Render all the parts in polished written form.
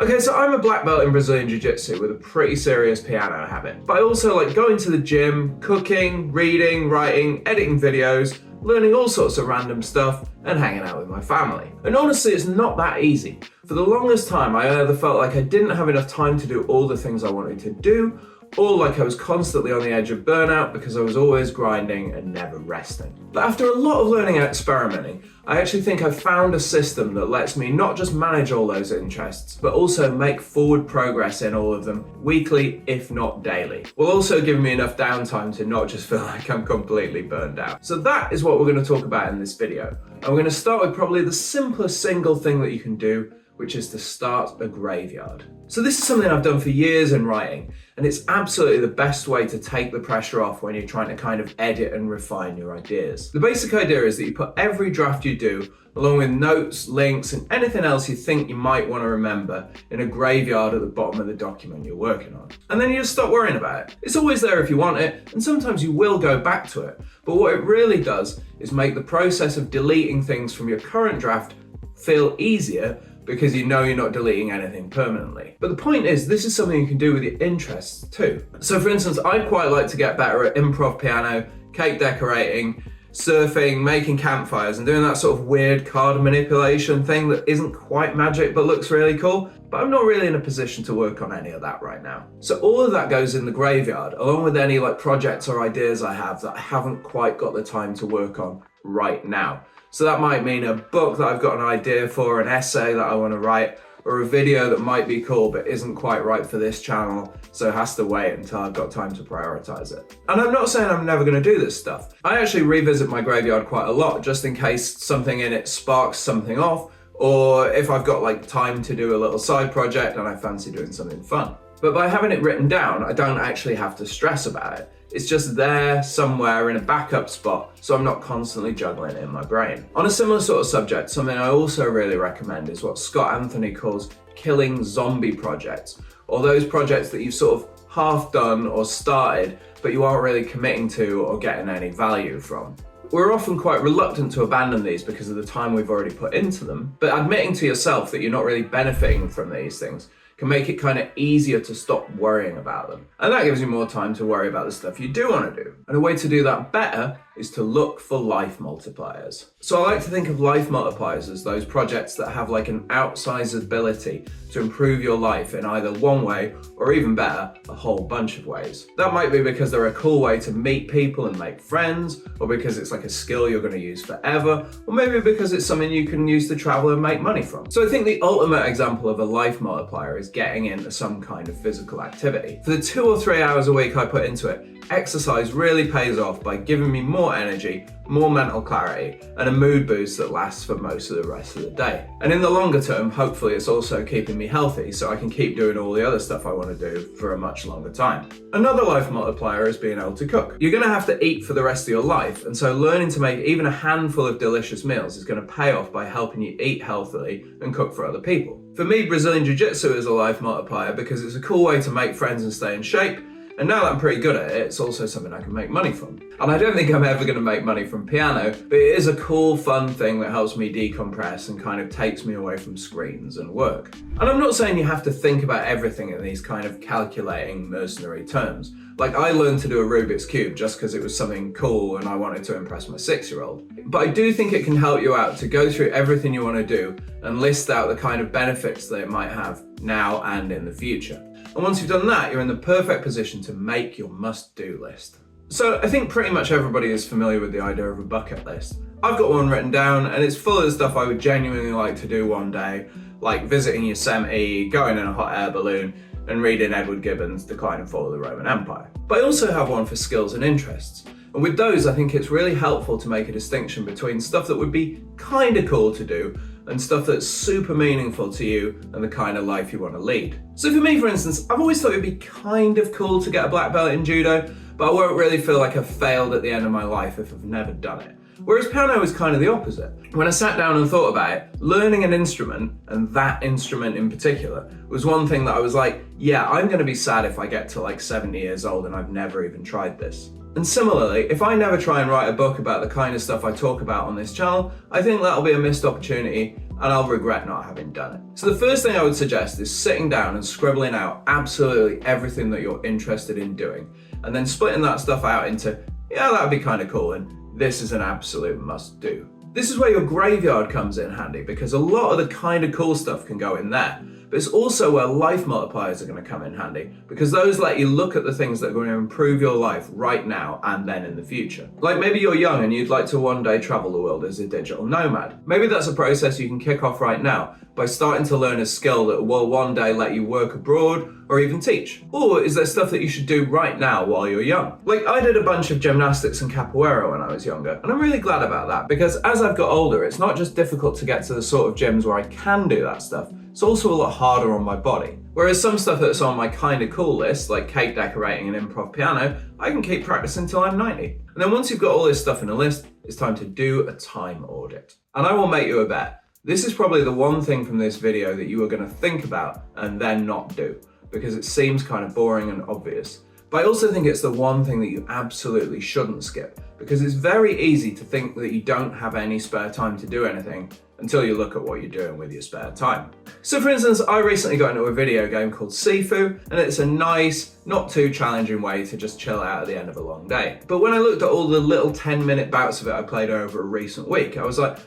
Okay, so I'm a black belt in Brazilian Jiu-Jitsu with a pretty serious piano habit. But I also like going to the gym, cooking, reading, writing, editing videos, learning all sorts of random stuff, and hanging out with my family. And honestly, it's not that easy. For the longest time, I either felt like I didn't have enough time to do all the things I wanted to do, or like I was constantly on the edge of burnout because I was always grinding and never resting. But after a lot of learning and experimenting, I actually think I've found a system that lets me not just manage all those interests, but also make forward progress in all of them weekly, if not daily, while also giving me enough downtime to not just feel like I'm completely burned out. So that is what we're going to talk about in this video. And we're going to start with probably the simplest single thing that you can do, which is to start a graveyard. So this is something I've done for years in writing, and it's absolutely the best way to take the pressure off when you're trying to kind of edit and refine your ideas. The basic idea is that you put every draft you do, along with notes, links, and anything else you think you might want to remember, in a graveyard at the bottom of the document you're working on. And then you just stop worrying about it. It's always there if you want it, and sometimes you will go back to it. But what it really does is make the process of deleting things from your current draft feel easier, because you know you're not deleting anything permanently. But the point is, this is something you can do with your interests too. So for instance, I'd quite like to get better at improv piano, cake decorating, surfing, making campfires, and doing that sort of weird card manipulation thing that isn't quite magic but looks really cool. But I'm not really in a position to work on any of that right now. So all of that goes in the graveyard, along with any like projects or ideas I have that I haven't quite got the time to work on right now. So that might mean a book that I've got an idea for, an essay that I want to write, or a video that might be cool but isn't quite right for this channel, so it has to wait until I've got time to prioritize it. And I'm not saying I'm never going to do this stuff. I actually revisit my graveyard quite a lot, just in case something in it sparks something off, or if I've got like time to do a little side project and I fancy doing something fun. But by having it written down, I don't actually have to stress about it. It's just there somewhere in a backup spot, so I'm not constantly juggling it in my brain. On a similar sort of subject, something I also really recommend is what Scott Anthony calls killing zombie projects, or those projects that you've sort of half done or started, but you aren't really committing to or getting any value from. We're often quite reluctant to abandon these because of the time we've already put into them, but admitting to yourself that you're not really benefiting from these things can make it kind of easier to stop worrying about them. And that gives you more time to worry about the stuff you do want to do. And a way to do that better is to look for life multipliers. So I like to think of life multipliers as those projects that have like an outsized ability to improve your life in either one way, or even better, a whole bunch of ways. That might be because they're a cool way to meet people and make friends, or because it's like a skill you're going to use forever, or maybe because it's something you can use to travel and make money from. So I think the ultimate example of a life multiplier is getting into some kind of physical activity. For the 2 or 3 hours a week I put into it, exercise really pays off by giving me more energy, more mental clarity, and a mood boost that lasts for most of the rest of the day. And in the longer term, hopefully it's also keeping me healthy so I can keep doing all the other stuff I want to do for a much longer time. Another life multiplier is being able to cook. You're going to have to eat for the rest of your life, and so learning to make even a handful of delicious meals is going to pay off by helping you eat healthily and cook for other people. For me, Brazilian Jiu-Jitsu is a life multiplier because it's a cool way to make friends and stay in shape. And now that I'm pretty good at it, it's also something I can make money from. And I don't think I'm ever going to make money from piano, but it is a cool, fun thing that helps me decompress and kind of takes me away from screens and work. And I'm not saying you have to think about everything in these kind of calculating, mercenary terms. Like, I learned to do a Rubik's Cube just because it was something cool and I wanted to impress my 6-year-old. But I do think it can help you out to go through everything you want to do and list out the kind of benefits that it might have now and in the future. And once you've done that, you're in the perfect position to make your must-do list. So I think pretty much everybody is familiar with the idea of a bucket list. I've got one written down and it's full of stuff I would genuinely like to do one day, like visiting Yosemite, going in a hot air balloon, and reading Edward Gibbon's Decline and Fall of the Roman Empire. But I also have one for skills and interests. And with those, I think it's really helpful to make a distinction between stuff that would be kind of cool to do and stuff that's super meaningful to you and the kind of life you want to lead. So for me, for instance, I've always thought it'd be kind of cool to get a black belt in judo, but I won't really feel like I've failed at the end of my life if I've never done it. Whereas piano is kind of the opposite. When I sat down and thought about it, learning an instrument, and that instrument in particular, was one thing that I was like, yeah, I'm going to be sad if I get to like 70 years old and I've never even tried this. And similarly, if I never try and write a book about the kind of stuff I talk about on this channel, I think that'll be a missed opportunity and I'll regret not having done it. So the first thing I would suggest is sitting down and scribbling out absolutely everything that you're interested in doing, and then splitting that stuff out into, yeah, that'd be kind of cool, and this is an absolute must do. This is where your graveyard comes in handy, because a lot of the kind of cool stuff can go in there. But it's also where life multipliers are going to come in handy, because those let you look at the things that are going to improve your life right now and then in the future. Like maybe you're young and you'd like to one day travel the world as a digital nomad. Maybe that's a process you can kick off right now by starting to learn a skill that will one day let you work abroad or even teach. Or is there stuff that you should do right now while you're young? Like I did a bunch of gymnastics and capoeira when I was younger, and I'm really glad about that, because as I've got older, it's not just difficult to get to the sort of gyms where I can do that stuff, it's also a lot harder on my body. Whereas some stuff that's on my kind of cool list, like cake decorating and improv piano, I can keep practicing till I'm 90. And then once you've got all this stuff in a list, it's time to do a time audit. And I will make you a bet. This is probably the one thing from this video that you are going to think about and then not do, because it seems kind of boring and obvious. But I also think it's the one thing that you absolutely shouldn't skip, because it's very easy to think that you don't have any spare time to do anything until you look at what you're doing with your spare time. So for instance, I recently got into a video game called S.U.P, and it's a nice, not too challenging way to just chill out at the end of a long day. But when I looked at all the little 10-minute bouts of it I played over a recent week, I was like,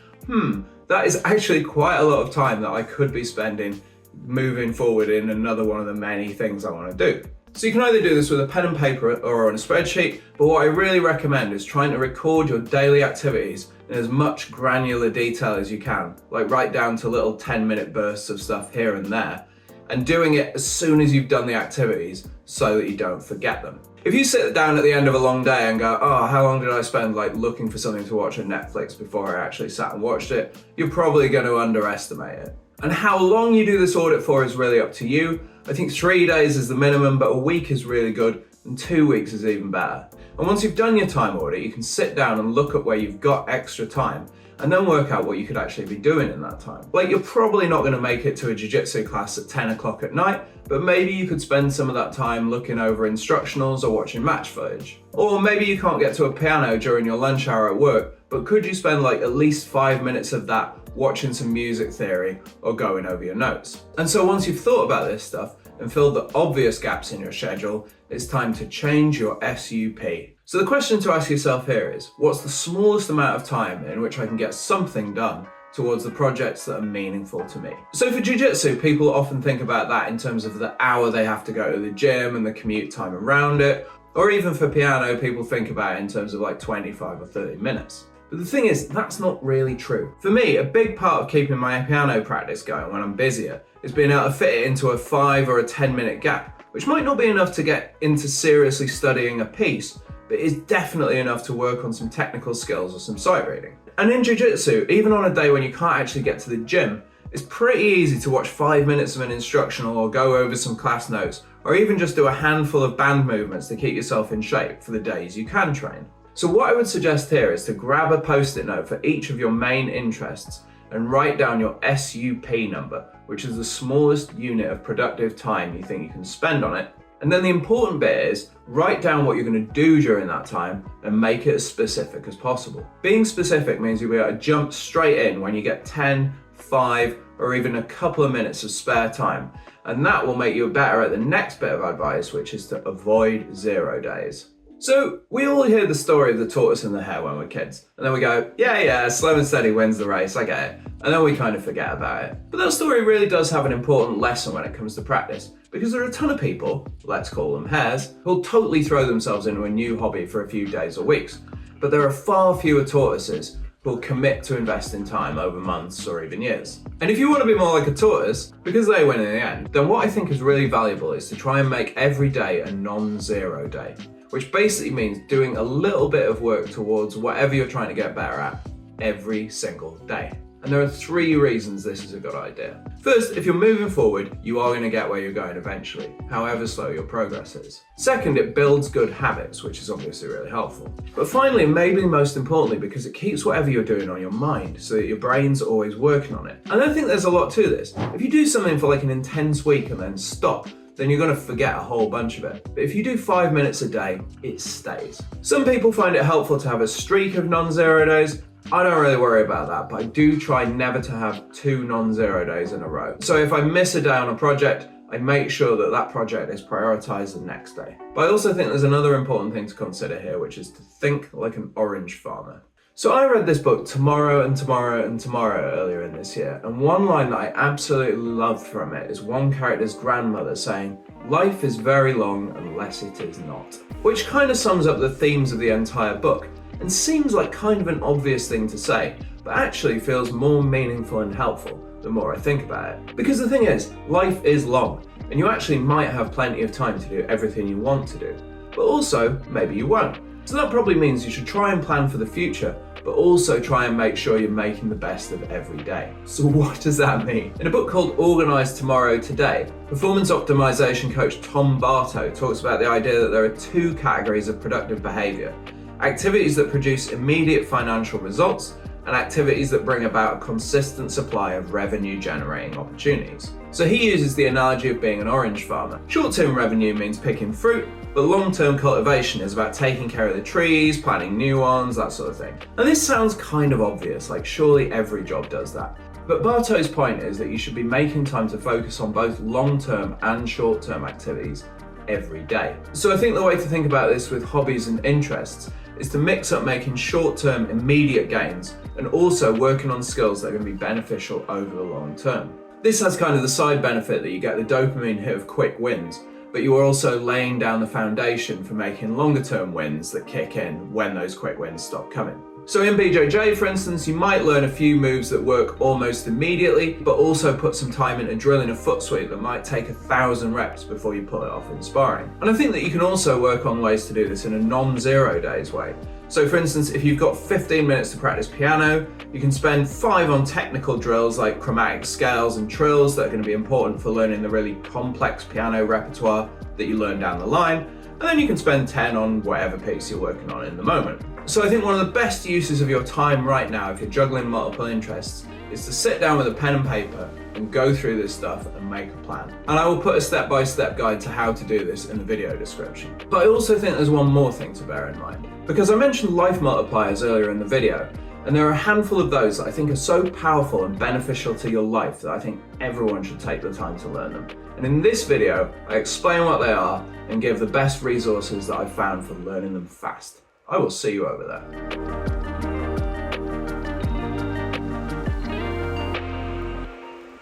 that is actually quite a lot of time that I could be spending moving forward in another one of the many things I want to do. So you can either do this with a pen and paper or on a spreadsheet, but what I really recommend is trying to record your daily activities in as much granular detail as you can, like right down to little 10-minute bursts of stuff here and there, and doing it as soon as you've done the activities so that you don't forget them. If you sit down at the end of a long day and go, oh, how long did I spend like looking for something to watch on Netflix before I actually sat and watched it, you're probably going to underestimate it. And how long you do this audit for is really up to you. I think 3 days is the minimum, but a week is really good, and 2 weeks is even better. And once you've done your time audit, you can sit down and look at where you've got extra time, and then work out what you could actually be doing in that time. Like you're probably not going to make it to a jiu-jitsu class at 10 o'clock at night, but maybe you could spend some of that time looking over instructionals or watching match footage. Or maybe you can't get to a piano during your lunch hour at work, but could you spend like at least 5 minutes of that watching some music theory or going over your notes? And so once you've thought about this stuff and filled the obvious gaps in your schedule, it's time to change your S.U.P. So the question to ask yourself here is, what's the smallest amount of time in which I can get something done towards the projects that are meaningful to me? So for jiu-jitsu, people often think about that in terms of the hour they have to go to the gym and the commute time around it. Or even for piano, people think about it in terms of like 25 or 30 minutes. But the thing is, that's not really true. For me, a big part of keeping my piano practice going when I'm busier is being able to fit it into a 5 or a 10-minute gap, which might not be enough to get into seriously studying a piece, but is definitely enough to work on some technical skills or some sight reading. And in jiu-jitsu, even on a day when you can't actually get to the gym, it's pretty easy to watch 5 minutes of an instructional or go over some class notes, or even just do a handful of band movements to keep yourself in shape for the days you can train. So what I would suggest here is to grab a post-it note for each of your main interests and write down your S.U.P number, which is the smallest unit of productive time you think you can spend on it. And then the important bit is write down what you're going to do during that time and make it as specific as possible. Being specific means you'll be able to jump straight in when you get 10, 5, or even a couple of minutes of spare time. And that will make you better at the next bit of advice, which is to avoid 0 days. So we all hear the story of the tortoise and the hare when we're kids, and then we go, yeah, slow and steady wins the race, I get it. And then we kind of forget about it. But that story really does have an important lesson when it comes to practice, because there are a ton of people, let's call them hares, who'll totally throw themselves into a new hobby for a few days or weeks. But there are far fewer tortoises who'll commit to investing time over months or even years. And if you want to be more like a tortoise, because they win in the end, then what I think is really valuable is to try and make every day a non-zero day, which basically means doing a little bit of work towards whatever you're trying to get better at every single day. And there are 3 reasons this is a good idea. First, if you're moving forward, you are going to get where you're going eventually, however slow your progress is. Second, it builds good habits, which is obviously really helpful. But finally, and maybe most importantly, because it keeps whatever you're doing on your mind so that your brain's always working on it. And I think there's a lot to this. If you do something for like an intense week and then stop, then you're going to forget a whole bunch of it. But if you do 5 minutes a day, it stays. Some people find it helpful to have a streak of non-zero days, I don't really worry about that, but I do try never to have 2 non-zero days in a row. So if I miss a day on a project, I make sure that that project is prioritized the next day. But I also think there's another important thing to consider here, which is to think like an orange farmer. So I read this book Tomorrow and Tomorrow and Tomorrow earlier in this year, and one line that I absolutely loved from it is one character's grandmother saying, "Life is very long unless it is not," which kind of sums up the themes of the entire book, and seems like kind of an obvious thing to say, but actually feels more meaningful and helpful the more I think about it. Because the thing is, life is long, and you actually might have plenty of time to do everything you want to do, but also maybe you won't. So that probably means you should try and plan for the future, but also try and make sure you're making the best of every day. So what does that mean? In a book called Organize Tomorrow Today, performance optimization coach Tom Bartow talks about the idea that there are 2 categories of productive behavior: activities that produce immediate financial results and activities that bring about a consistent supply of revenue generating opportunities. So he uses the analogy of being an orange farmer. Short-term revenue means picking fruit, but long-term cultivation is about taking care of the trees, planting new ones, that sort of thing. And this sounds kind of obvious, like surely every job does that. But Bartow's point is that you should be making time to focus on both long-term and short-term activities every day. So I think the way to think about this with hobbies and interests is to mix up making short-term immediate gains and also working on skills that are going to be beneficial over the long term. This has kind of the side benefit that you get the dopamine hit of quick wins, but you are also laying down the foundation for making longer term wins that kick in when those quick wins stop coming. So in BJJ, for instance, you might learn a few moves that work almost immediately, but also put some time into drilling a foot sweep that might take 1,000 reps before you pull it off in sparring. And I think that you can also work on ways to do this in a non-zero days way. So for instance, if you've got 15 minutes to practice piano, you can spend 5 on technical drills like chromatic scales and trills that are going to be important for learning the really complex piano repertoire that you learn down the line, and then you can spend 10 on whatever piece you're working on in the moment. So I think one of the best uses of your time right now, if you're juggling multiple interests, is to sit down with a pen and paper and go through this stuff and make a plan. And I will put a step-by-step guide to how to do this in the video description. But I also think there's one more thing to bear in mind. Because I mentioned life multipliers earlier in the video, and there are a handful of those that I think are so powerful and beneficial to your life that I think everyone should take the time to learn them. And in this video, I explain what they are and give the best resources that I've found for learning them fast. I will see you over there.